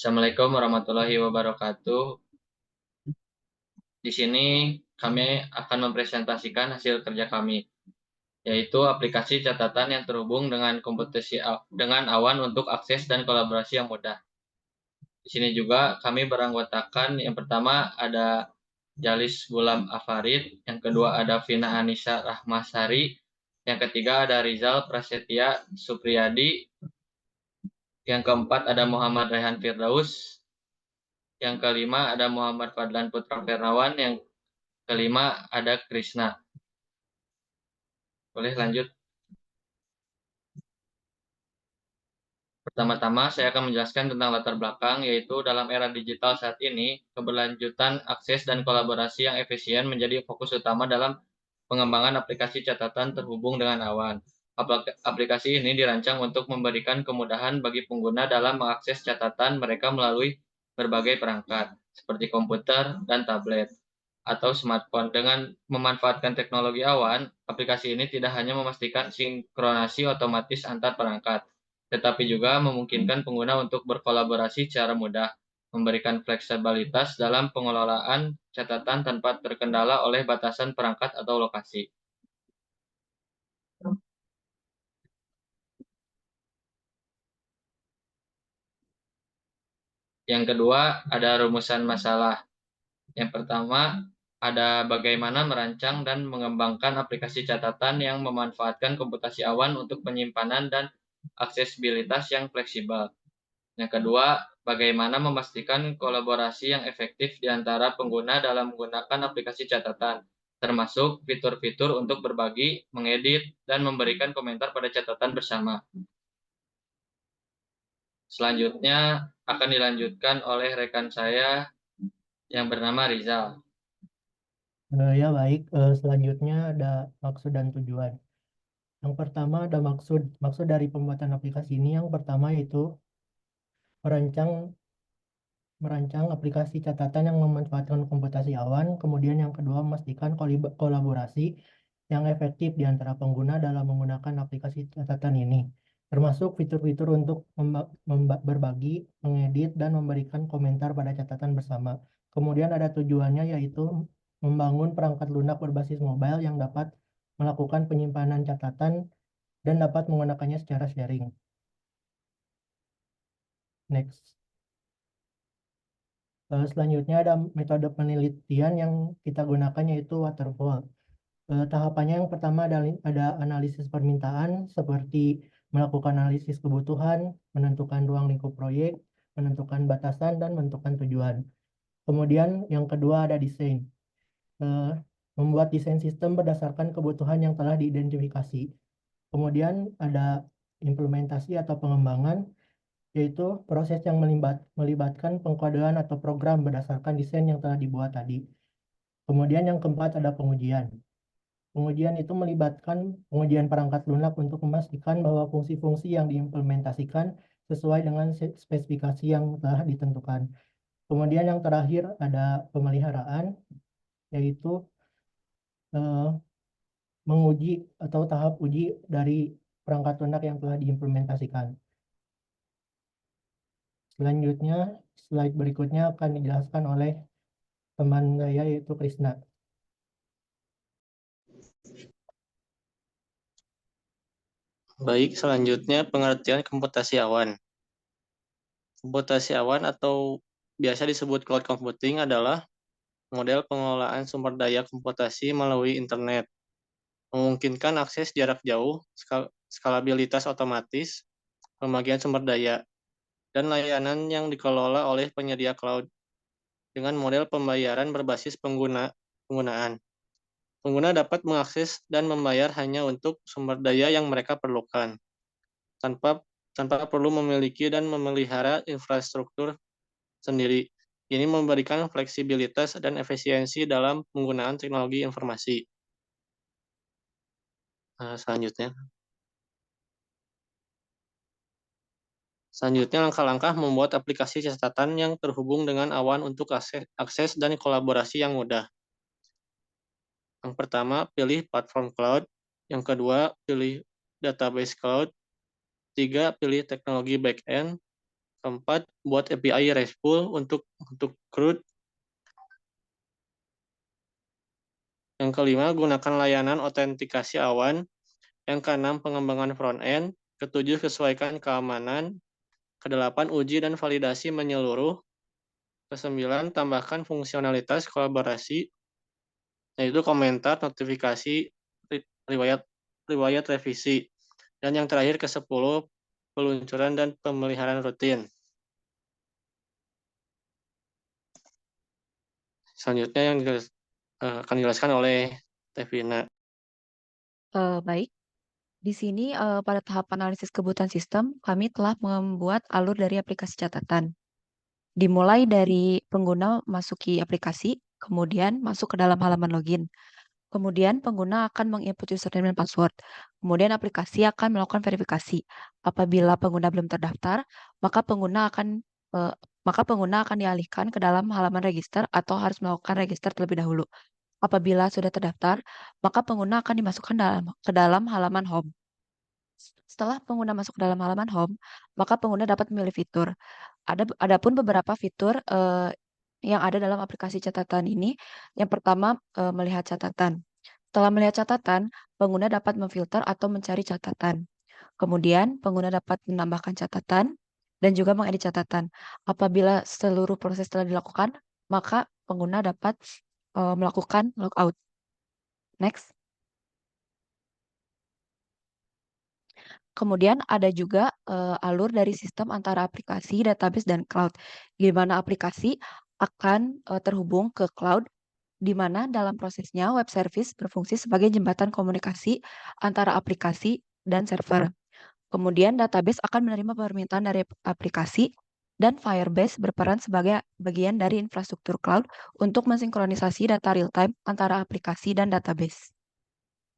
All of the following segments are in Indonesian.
Assalamualaikum warahmatullahi wabarakatuh. Di sini kami akan mempresentasikan hasil kerja kami, yaitu aplikasi catatan yang terhubung dengan dengan awan untuk akses dan kolaborasi yang mudah. Di sini juga kami beranggotakan yang pertama ada Jalis Gulam Afarid, yang kedua ada Vina Anissa Rahmasari, yang ketiga ada Rizal Prasetya Supriyadi, yang keempat ada Muhammad Rehan Firdaus, yang kelima ada Muhammad Fadlan Putra Fernawan, yang kelima ada Krishna. Boleh lanjut. Pertama-tama saya akan menjelaskan tentang latar belakang, yaitu dalam era digital saat ini, keberlanjutan akses dan kolaborasi yang efisien menjadi fokus utama dalam pengembangan aplikasi catatan terhubung dengan awan. Aplikasi ini dirancang untuk memberikan kemudahan bagi pengguna dalam mengakses catatan mereka melalui berbagai perangkat, seperti komputer dan tablet atau smartphone. Dengan memanfaatkan teknologi awan, aplikasi ini tidak hanya memastikan sinkronasi otomatis antar perangkat, tetapi juga memungkinkan pengguna untuk berkolaborasi secara mudah, memberikan fleksibilitas dalam pengelolaan catatan tanpa terkendala oleh batasan perangkat atau lokasi. Yang kedua, ada rumusan masalah. Yang pertama, ada bagaimana merancang dan mengembangkan aplikasi catatan yang memanfaatkan komputasi awan untuk penyimpanan dan aksesibilitas yang fleksibel. Yang kedua, bagaimana memastikan kolaborasi yang efektif di antara pengguna dalam menggunakan aplikasi catatan, termasuk fitur-fitur untuk berbagi, mengedit, dan memberikan komentar pada catatan bersama. Selanjutnya akan dilanjutkan oleh rekan saya yang bernama Rizal. Ya baik, selanjutnya ada maksud dan tujuan. Yang pertama ada maksud dari pembuatan aplikasi ini. Yang pertama yaitu merancang merancang aplikasi catatan yang memanfaatkan komputasi awan. Kemudian yang kedua memastikan kolaborasi yang efektif di antara pengguna dalam menggunakan aplikasi catatan ini, termasuk fitur-fitur untuk berbagi, mengedit, dan memberikan komentar pada catatan bersama. Kemudian ada tujuannya yaitu membangun perangkat lunak berbasis mobile yang dapat melakukan penyimpanan catatan dan dapat menggunakannya secara sharing. Next. Selanjutnya ada metode penelitian yang kita gunakan yaitu waterfall. Tahapannya yang pertama ada analisis permintaan seperti melakukan analisis kebutuhan, menentukan ruang lingkup proyek, menentukan batasan, dan menentukan tujuan. Kemudian yang kedua ada desain. Membuat desain sistem berdasarkan kebutuhan yang telah diidentifikasi. Kemudian ada implementasi atau pengembangan, yaitu proses yang melibatkan pengkodean atau program berdasarkan desain yang telah dibuat tadi. Kemudian yang keempat ada pengujian. Pengujian itu melibatkan pengujian perangkat lunak untuk memastikan bahwa fungsi-fungsi yang diimplementasikan sesuai dengan spesifikasi yang telah ditentukan. Kemudian yang terakhir ada pemeliharaan, yaitu eh, menguji atau tahap uji dari perangkat lunak yang telah diimplementasikan. Selanjutnya, slide berikutnya akan dijelaskan oleh teman saya yaitu Krishna. Baik, selanjutnya pengertian komputasi awan. Komputasi awan atau biasa disebut cloud computing adalah model pengelolaan sumber daya komputasi melalui internet, memungkinkan akses jarak jauh, skalabilitas otomatis, pembagian sumber daya, dan layanan yang dikelola oleh penyedia cloud dengan model pembayaran berbasis penggunaan. Pengguna dapat mengakses dan membayar hanya untuk sumber daya yang mereka perlukan, tanpa perlu memiliki dan memelihara infrastruktur sendiri. Ini memberikan fleksibilitas dan efisiensi dalam penggunaan teknologi informasi. Selanjutnya langkah-langkah membuat aplikasi catatan yang terhubung dengan awan untuk akses dan kolaborasi yang mudah. Yang pertama, pilih platform cloud. Yang kedua, pilih database cloud. Tiga, pilih teknologi back-end. Keempat, buat API RESTful untuk CRUD. Yang kelima, gunakan layanan autentikasi awan. Yang keenam, pengembangan front-end. Ketujuh, sesuaikan keamanan. Kedelapan, uji dan validasi menyeluruh. Kesembilan, tambahkan fungsionalitas kolaborasi, yaitu komentar, notifikasi, riwayat revisi. Dan yang terakhir, ke-10, peluncuran dan pemeliharaan rutin. Selanjutnya yang akan dijelaskan oleh Tevina. Baik, di sini pada tahap analisis kebutuhan sistem, kami telah membuat alur dari aplikasi catatan. Dimulai dari pengguna masuki aplikasi, kemudian masuk ke dalam halaman login. Kemudian pengguna akan menginput username dan password. Kemudian aplikasi akan melakukan verifikasi. Apabila pengguna belum terdaftar, maka pengguna akan dialihkan ke dalam halaman register atau harus melakukan register terlebih dahulu. Apabila sudah terdaftar, maka pengguna akan dimasukkan ke dalam halaman home. Setelah pengguna masuk ke dalam halaman home, maka pengguna dapat memilih fitur. Adapun beberapa fitur yang ada dalam aplikasi catatan ini. Yang pertama, melihat catatan. Setelah melihat catatan, pengguna dapat memfilter atau mencari catatan. Kemudian, pengguna dapat menambahkan catatan dan juga mengedit catatan. Apabila seluruh proses telah dilakukan, maka pengguna dapat melakukan logout. Next. Kemudian ada juga alur dari sistem antara aplikasi, database, dan cloud. Di mana aplikasi akan terhubung ke cloud, di mana dalam prosesnya web service berfungsi sebagai jembatan komunikasi antara aplikasi dan server. Kemudian database akan menerima permintaan dari aplikasi, dan Firebase berperan sebagai bagian dari infrastruktur cloud untuk mensinkronisasi data real-time antara aplikasi dan database.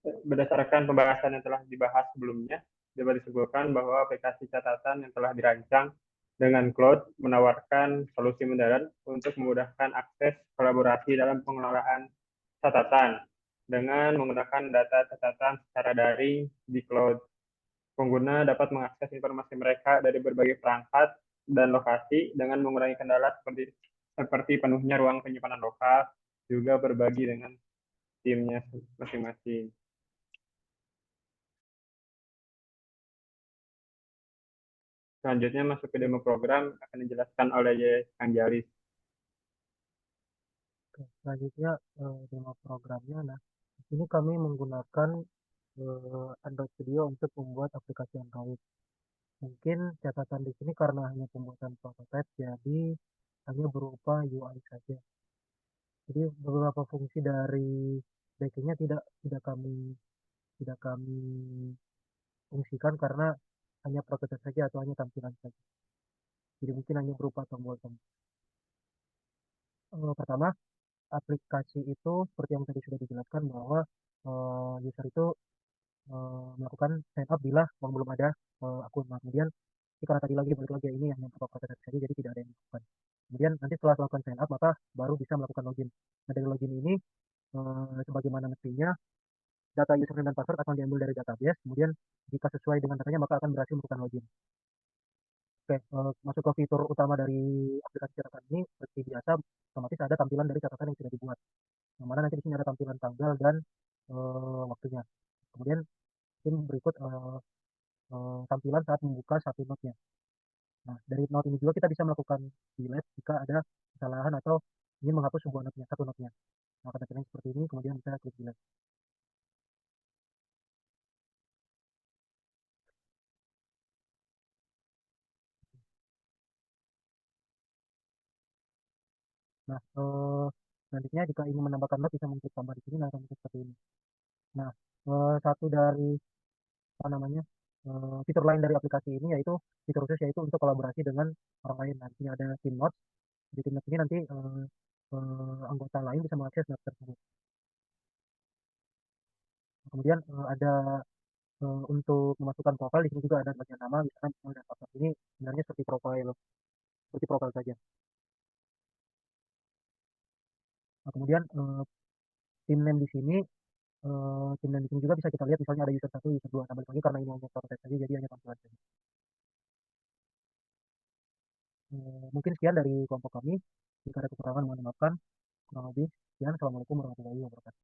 Berdasarkan pembahasan yang telah dibahas sebelumnya, dapat disimpulkan bahwa aplikasi catatan yang telah dirancang dengan cloud menawarkan solusi modern untuk memudahkan akses kolaborasi dalam pengelolaan catatan dengan menggunakan data catatan secara daring di cloud. Pengguna dapat mengakses informasi mereka dari berbagai perangkat dan lokasi dengan mengurangi kendala seperti penuhnya ruang penyimpanan lokal, juga berbagi dengan timnya masing-masing. Selanjutnya masuk ke demo program akan dijelaskan oleh Anjalis. Selanjutnya demo programnya. Nah, di sini kami menggunakan Android Studio untuk membuat aplikasi Android. Mungkin catatan di sini karena hanya pembuatan prototipe, jadi hanya berupa UI saja. Jadi beberapa fungsi dari backendnya tidak kami fungsikan karena hanya prototipe saja atau hanya tampilan saja. Jadi mungkin hanya berupa tombol-tombol. Pertama, aplikasi itu seperti yang tadi sudah dijelaskan bahwa user itu melakukan sign up bila belum ada akun. Nah, kemudian karena tadi balik lagi ini hanya berupa prototipe saja, jadi tidak ada yang dilakukan. Kemudian nanti setelah melakukan sign up, maka baru bisa melakukan login. Nah, dari login ini sebagaimana mestinya data username dan password akan diambil dari database. Kemudian jika sesuai dengan datanya, maka akan berhasil melakukan login. Oke, masuk ke fitur utama dari aplikasi catatan ini, seperti biasa, otomatis ada tampilan dari catatan yang sudah dibuat. Yang mana nanti di sini ada tampilan tanggal dan waktunya. Kemudian ini berikut tampilan saat membuka satu note-nya. Nah, dari note ini juga kita bisa melakukan delete jika ada kesalahan atau ingin menghapus sebuah note-nya, satu note-nya. Maka tampilannya seperti ini, kemudian bisa klik delete. Nah, selanjutnya jika ingin menambahkan note bisa mengklik tambah di sini, nah seperti ini. Nah, satu dari apa namanya fitur lain dari aplikasi ini yaitu fitur khusus yaitu untuk kolaborasi dengan orang lain. Nanti ada tim notes. Di tim notes ini nanti anggota lain bisa mengakses notes tersebut. Kemudian ada untuk memasukkan profil di sini juga ada bagian nama, misalkan email dan password. Ini sebenarnya seperti profil saja. Nah, kemudian tim name di sini tim name di sini juga bisa kita lihat, misalnya ada user 1, user 2. Nah, balik lagi karena ini hanya prototype saja, jadi hanya tampilan saja. Mungkin sekian dari kelompok kami. Jika ada kekurangan mohon maafkan. Kurang lebih sekian. Assalamualaikum warahmatullahi wabarakatuh.